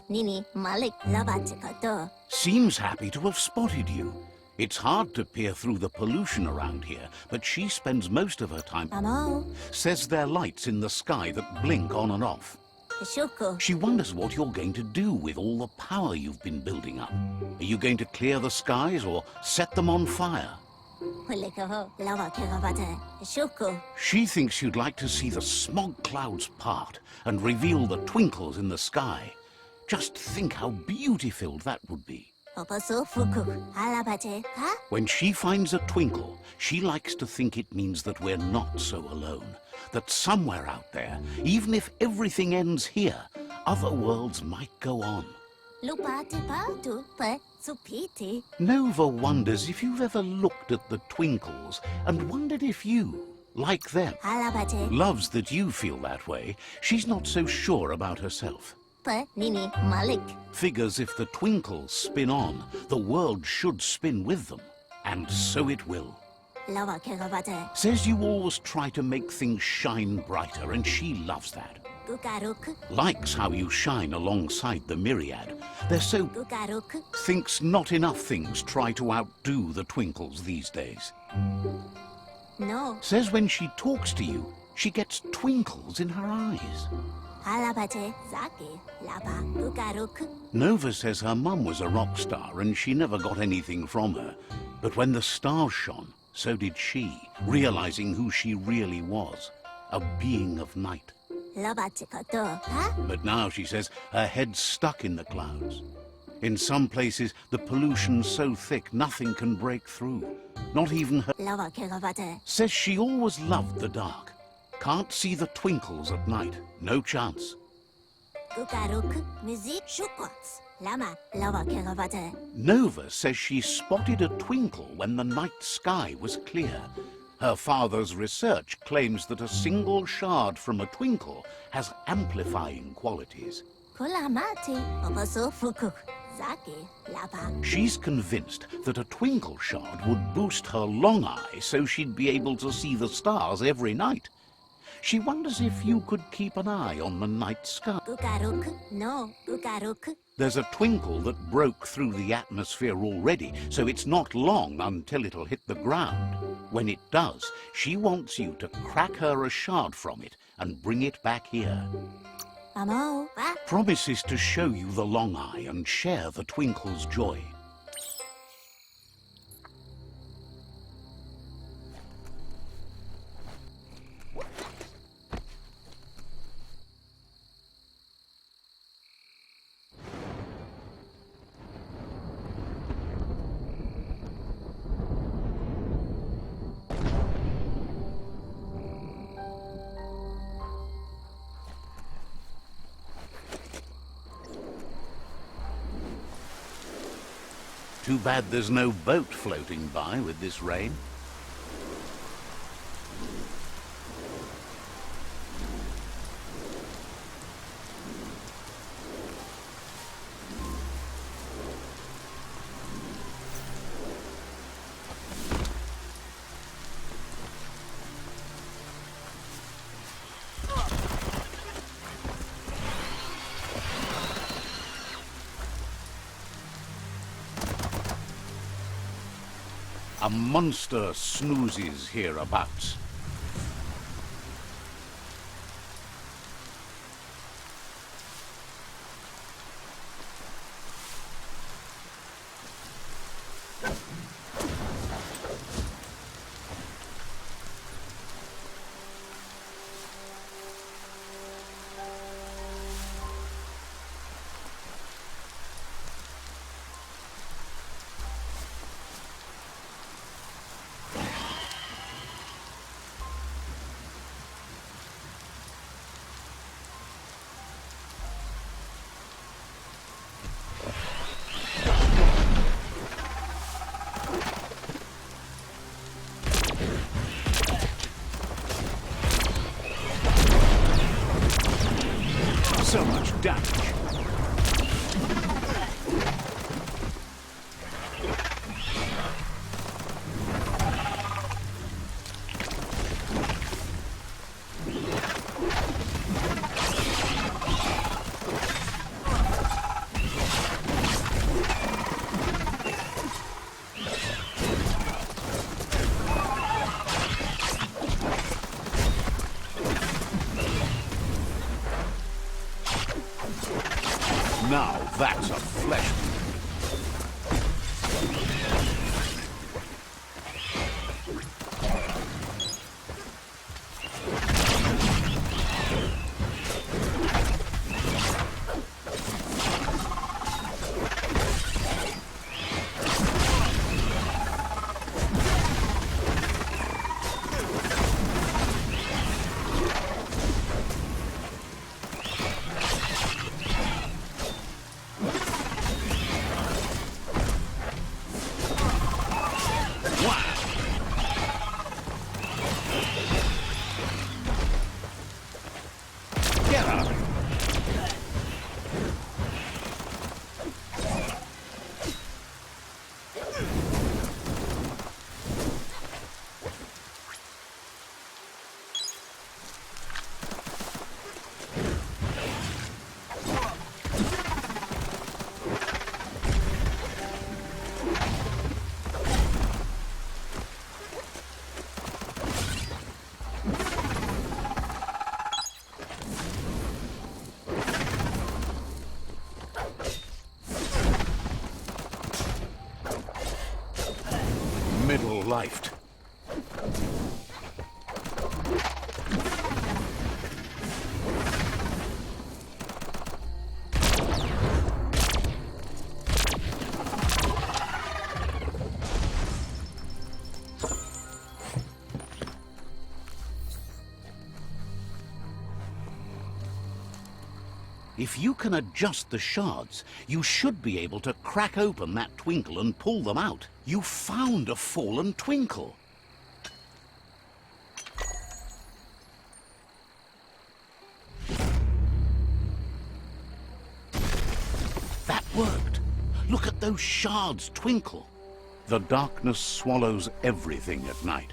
Nini Malik Lavachikato. Seems happy to have spotted you. It's hard to peer through the pollution around here, but she spends most of her time... Amo. Says there are lights in the sky that blink on and off. Shoko. She wonders what you're going to do with all the power you've been building up. Are you going to clear the skies or set them on fire? Shoko. She thinks you'd like to see the smog clouds part and reveal the twinkles in the sky. Just think how beauty-filled that would be. When she finds a twinkle, she likes to think it means that we're not so alone. That somewhere out there, even if everything ends here, other worlds might go on. Nova wonders if you've ever looked at the twinkles and wondered if you, like them, loves that you feel that way. She's not so sure about herself. Nini Malik. Figures if the twinkles spin on, the world should spin with them. And so it will. Says you always try to make things shine brighter, and she loves that. Likes how you shine alongside the myriad. They're so... Thinks not enough things try to outdo the twinkles these days. No. Says when she talks to you, she gets twinkles in her eyes. Nova says her mum was a rock star and she never got anything from her. But when the stars shone, so did she, realizing who she really was, a being of night. But now, she says, her head's stuck in the clouds. In some places, the pollution's so thick nothing can break through. Not even her... Says she always loved the dark. Can't see the twinkles at night. No chance. Nova says she spotted a twinkle when the night sky was clear. Her father's research claims that a single shard from a twinkle has amplifying qualities. She's convinced that a twinkle shard would boost her long eye so she'd be able to see the stars every night. She wonders if you could keep an eye on the night sky. No. There's a twinkle that broke through the atmosphere already, so it's not long until it'll hit the ground. When it does, she wants you to crack her a shard from it and bring it back here. Promises to show you the long eye and share the twinkle's joy. Too bad there's no boat floating by with this rain. A monster snoozes hereabouts. That's a flesh wound. Middle-lifed. If you can adjust the shards, you should be able to crack open that twinkle and pull them out. You found a fallen twinkle. That worked. Look at those shards twinkle. The darkness swallows everything at night.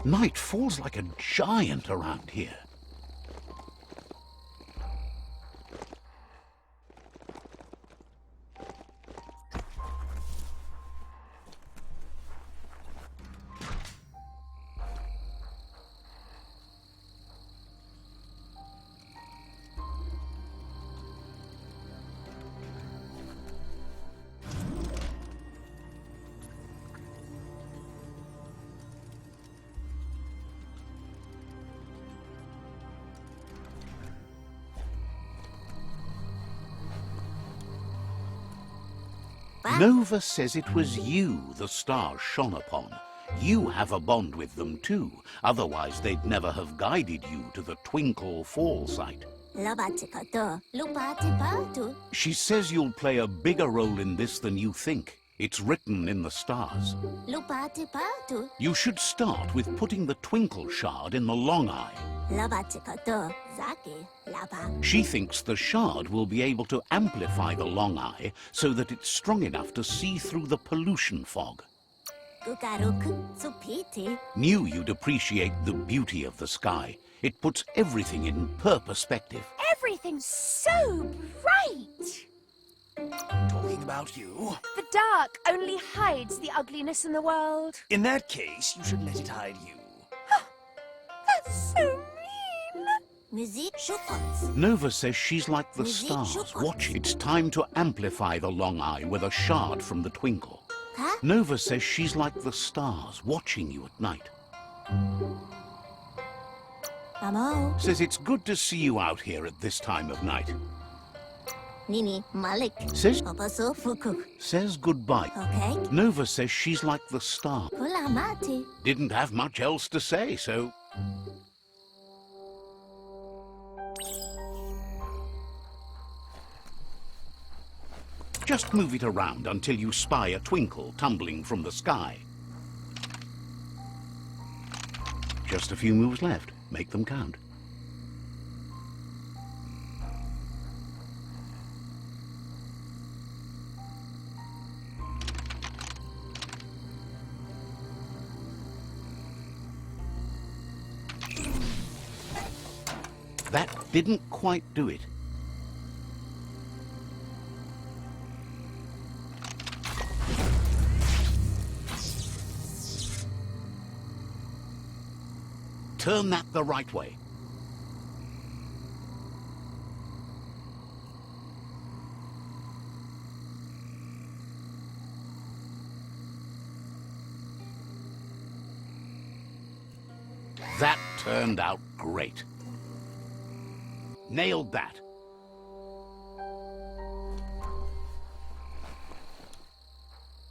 Night falls like a giant around here. Nova says it was you the stars shone upon. You have a bond with them too, otherwise they'd never have guided you to the Twinkle Fall site. She says you'll play a bigger role in this than you think. It's written in the stars. You should start with putting the twinkle shard in the long eye. She thinks the shard will be able to amplify the long eye so that it's strong enough to see through the pollution fog. Knew you'd appreciate the beauty of the sky. It puts everything in perspective. Everything's so bright. Talking about you? The dark only hides the ugliness in the world. In that case, you should let it hide you. That's so mean. Nova says she's like the stars. Watch, it's time to amplify the long eye with a shard from the twinkle. Nova says she's like the stars watching you at night. Says it's good to see you out here at this time of night. Says goodbye. Okay. Nova says she's like the star. Didn't have much else to say, so... Just move it around until you spy a twinkle tumbling from the sky. Just a few moves left. Make them count. That didn't quite do it. Turn that the right way. That turned out great. Nailed that.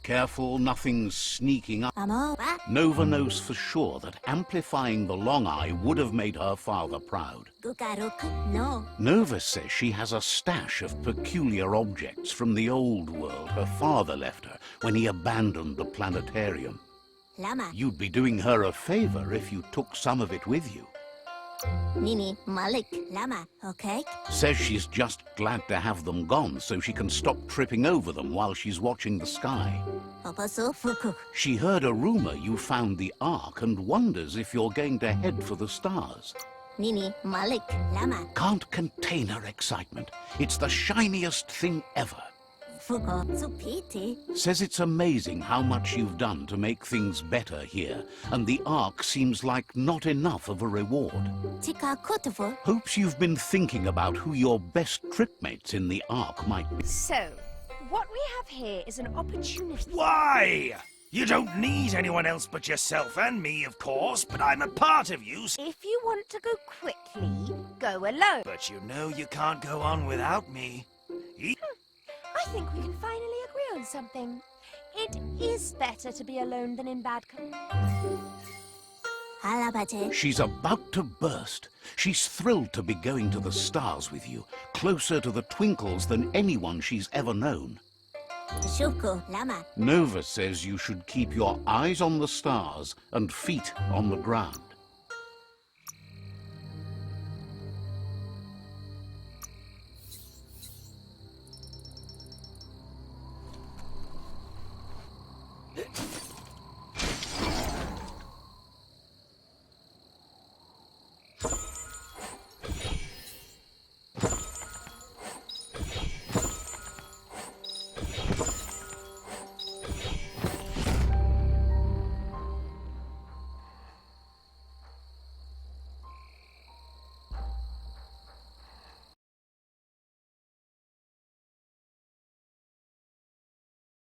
Careful, nothing's sneaking up. Nova knows for sure that amplifying the long eye would have made her father proud. Nova says she has a stash of peculiar objects from the old world her father left her when he abandoned the planetarium. You'd be doing her a favor if you took some of it with you. Okay. Says she's just glad to have them gone so she can stop tripping over them while she's watching the sky. She heard a rumor you found the Ark and wonders if you're going to head for the stars. Can't contain her excitement. It's the shiniest thing ever. Says it's amazing how much you've done to make things better here, and the Ark seems like not enough of a reward. Hopes you've been thinking about who your best tripmates in the Ark might be. So, what we have here is an opportunity. Why? You don't need anyone else but yourself and me, of course, but I'm a part of you. If you want to go quickly, go alone. But you know you can't go on without me. I think we can finally agree on something. It is better to be alone than in bad company. She's about to burst. She's thrilled to be going to the stars with you, closer to the twinkles than anyone she's ever known. Nova says you should keep your eyes on the stars and feet on the ground.